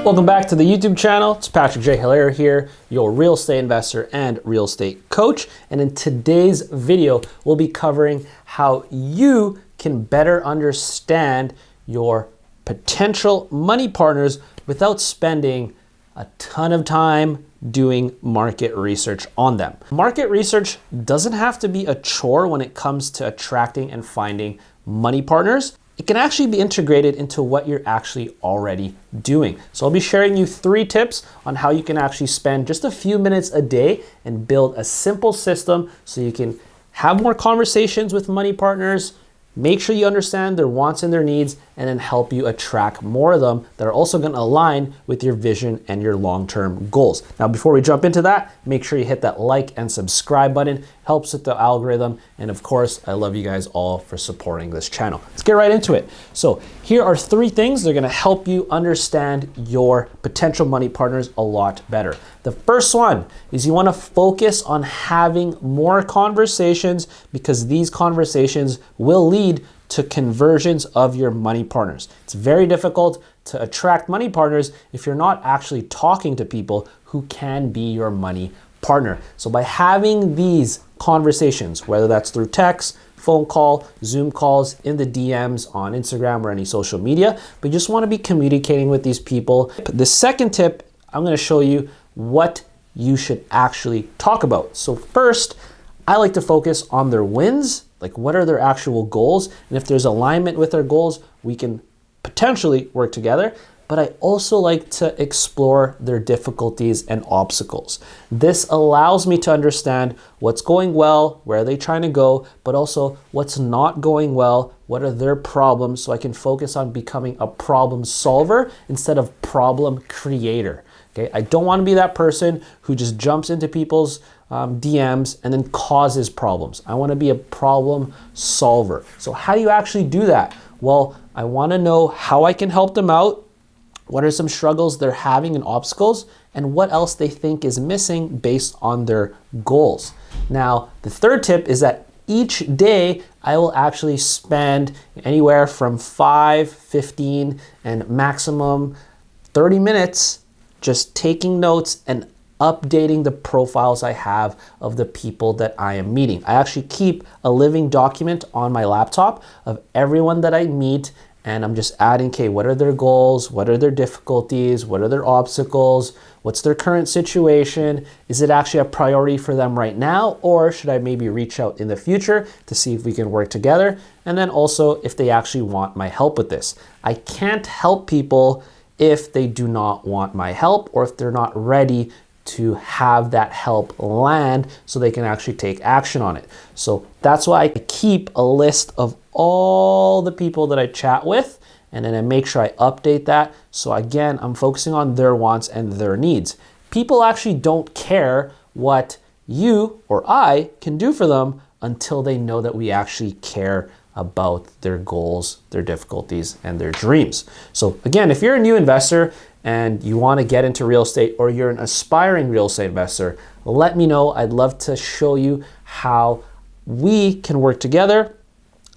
Welcome back to the YouTube channel. It's Patrick J. Hilaire here, your real estate investor and real estate coach. And in today's video, we'll be covering how you can better understand your potential money partners without spending a ton of time doing market research on them. Market research doesn't have to be a chore when it comes to attracting and finding money partners. It can actually be integrated into what you're actually already doing. So I'll be sharing you 3 tips on how you can actually spend just a few minutes a day and build a simple system so you can have more conversations with money partners, make sure you understand their wants and their needs, and then help you attract more of them that are also going to align with your vision and your long-term goals. Now, before we jump into that, make sure you hit that like and subscribe button. Helps with the algorithm. And of course, I love you guys all for supporting this channel. Let's get right into it. So here are 3 things that are going to help you understand your potential money partners a lot better. The first one is you want to focus on having more conversations, because these conversations will lead to conversions of your money partners. It's very difficult to attract money partners if you're not actually talking to people who can be your money partner. So by having these conversations, whether that's through text, phone call, Zoom calls, in the DMs on Instagram or any social media, but you just want to be communicating with these people. The second tip, I'm going to show you what you should actually talk about. So first, I like to focus on their wins, like what are their actual goals, and if there's alignment with their goals, we can potentially work together. But I also like to explore their difficulties and obstacles. This allows me to understand what's going well, where are they trying to go, but also what's not going well, what are their problems, so I can focus on becoming a problem solver instead of problem creator. Okay, I don't want to be that person who just jumps into people's DMs and then causes problems. I want to be a problem solver. So how do you actually do that? Well, I want to know how I can help them out, what are some struggles they're having and obstacles, and what else they think is missing based on their goals. Now, the third tip is that each day I will actually spend anywhere from 5, 15, and maximum 30 minutes just taking notes and updating the profiles I have of the people that I am meeting. I actually keep a living document on my laptop of everyone that I meet, and I'm just adding, okay, what are their goals? What are their difficulties? What are their obstacles? What's their current situation? Is it actually a priority for them right now? Or should I maybe reach out in the future to see if we can work together? And then also if they actually want my help with this. I can't help people if they do not want my help, or if they're not ready to have that help land so they can actually take action on it. So that's why I keep a list of all the people that I chat with, and then I make sure I update that. So again, I'm focusing on their wants and their needs. People actually don't care what you or I can do for them until they know that we actually care about their goals, their difficulties, and their dreams. So again, if you're a new investor and you want to get into real estate, or you're an aspiring real estate investor, let me know. I'd love to show you how we can work together.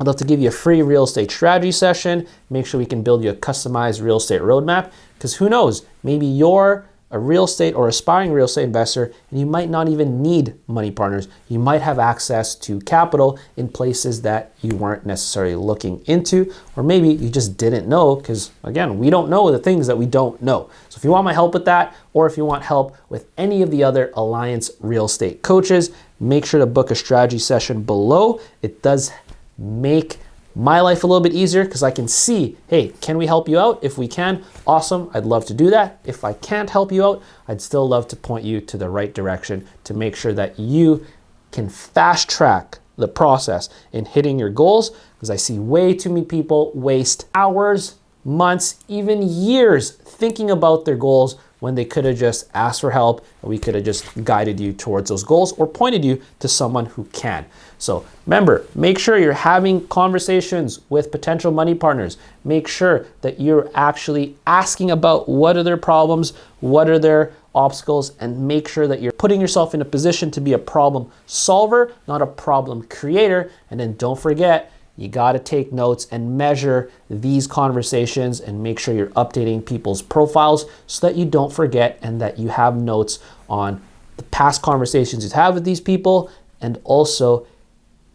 I'd love to give you a free real estate strategy session, make sure we can build you a customized real estate roadmap, because who knows, maybe you're a real estate or aspiring real estate investor and you might not even need money partners. You might have access to capital in places that you weren't necessarily looking into, or maybe you just didn't know, because again, we don't know the things that we don't know. So if you want my help with that, or if you want help with any of the other Alliance real estate coaches, make sure to book a strategy session below. It does make my life a little bit easier, because I can see, hey, can we help you out? If we can, awesome, I'd love to do that. If I can't help you out, I'd still love to point you to the right direction to make sure that you can fast track the process in hitting your goals, because I see way too many people waste hours, months, even years thinking about their goals when they could have just asked for help, and we could have just guided you towards those goals or pointed you to someone who can. So remember, make sure you're having conversations with potential money partners. Make sure that you're actually asking about what are their problems, what are their obstacles, and make sure that you're putting yourself in a position to be a problem solver, not a problem creator. And then don't forget, you got to take notes and measure these conversations and make sure you're updating people's profiles so that you don't forget and that you have notes on the past conversations you've had with these people, and also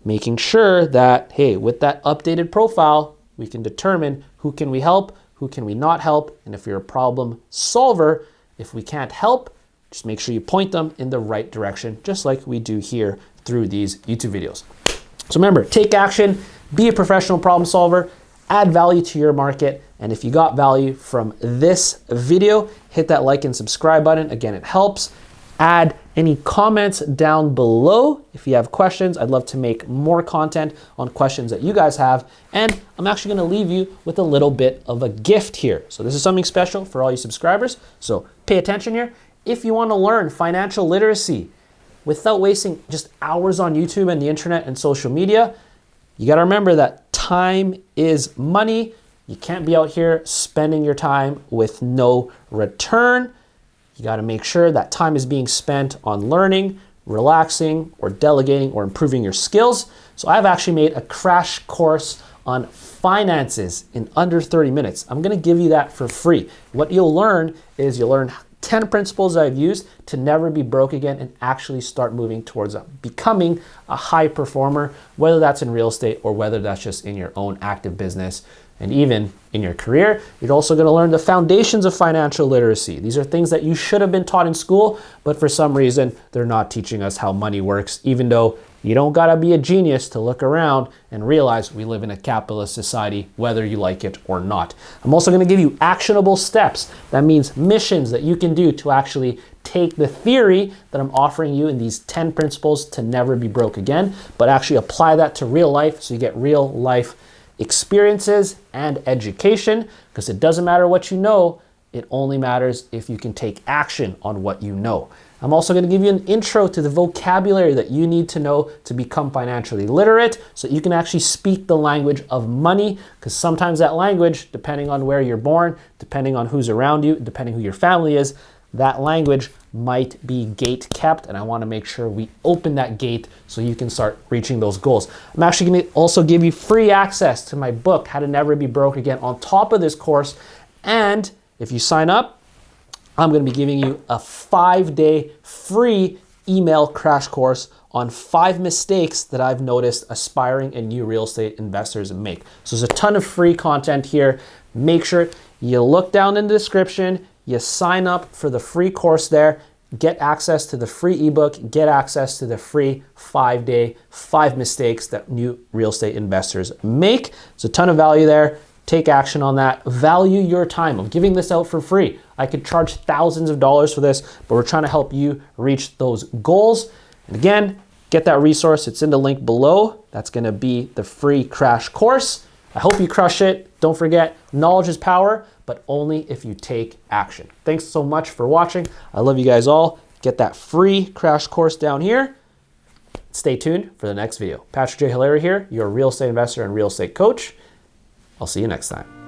making sure that, hey, with that updated profile, we can determine who can we help, who can we not help, and if you're a problem solver, if we can't help, just make sure you point them in the right direction, just like we do here through these YouTube videos. So remember, take action, be a professional problem solver, add value to your market, and if you got value from this video, hit that like and subscribe button. Again, it helps. Add any comments down below. If you have questions, I'd love to make more content on questions that you guys have. And I'm actually gonna leave you with a little bit of a gift here. So this is something special for all you subscribers. So pay attention here. If you wanna learn financial literacy without wasting just hours on YouTube and the internet and social media, you gotta remember that time is money. You can't be out here spending your time with no return. You got to make sure that time is being spent on learning, relaxing, or delegating, or improving your skills. So I've actually made a crash course on finances in under 30 minutes. I'm going to give you that for free. What you'll learn is you'll learn 10 principles I've used to never be broke again and actually start moving towards becoming a high performer, whether that's in real estate or whether that's just in your own active business. And even in your career, you're also going to learn the foundations of financial literacy. These are things that you should have been taught in school, but for some reason, they're not teaching us how money works, even though you don't got to be a genius to look around and realize we live in a capitalist society, whether you like it or not. I'm also going to give you actionable steps. That means missions that you can do to actually take the theory that I'm offering you in these 10 principles to never be broke again, but actually apply that to real life so you get real life experiences and education, because it doesn't matter what you know, it only matters if you can take action on what you know. I'm also going to give you an intro to the vocabulary that you need to know to become financially literate so you can actually speak the language of money, because sometimes that language, depending on where you're born, depending on who's around you, depending who your family is, that language might be gate kept, and I want to make sure we open that gate so you can start reaching those goals. I'm actually going to also give you free access to my book, How to Never Be Broke Again, on top of this course. And if you sign up, I'm going to be giving you a 5-day free email crash course on 5 mistakes that I've noticed aspiring and new real estate investors make. So there's a ton of free content here. Make sure you look down in the description. You sign up for the free course there, get access to the free ebook, get access to the free 5-day 5 mistakes that new real estate investors make. There's a ton of value there. Take action on that. Value your time. I'm giving this out for free. I could charge thousands of dollars for this, but we're trying to help you reach those goals. And again, get that resource. It's in the link below. That's going to be the free crash course. I hope you crush it. Don't forget, knowledge is power, but only if you take action. Thanks so much for watching. I love you guys all. Get that free crash course down here. Stay tuned for the next video. Patrick J. Hilaire here, your real estate investor and real estate coach. I'll see you next time.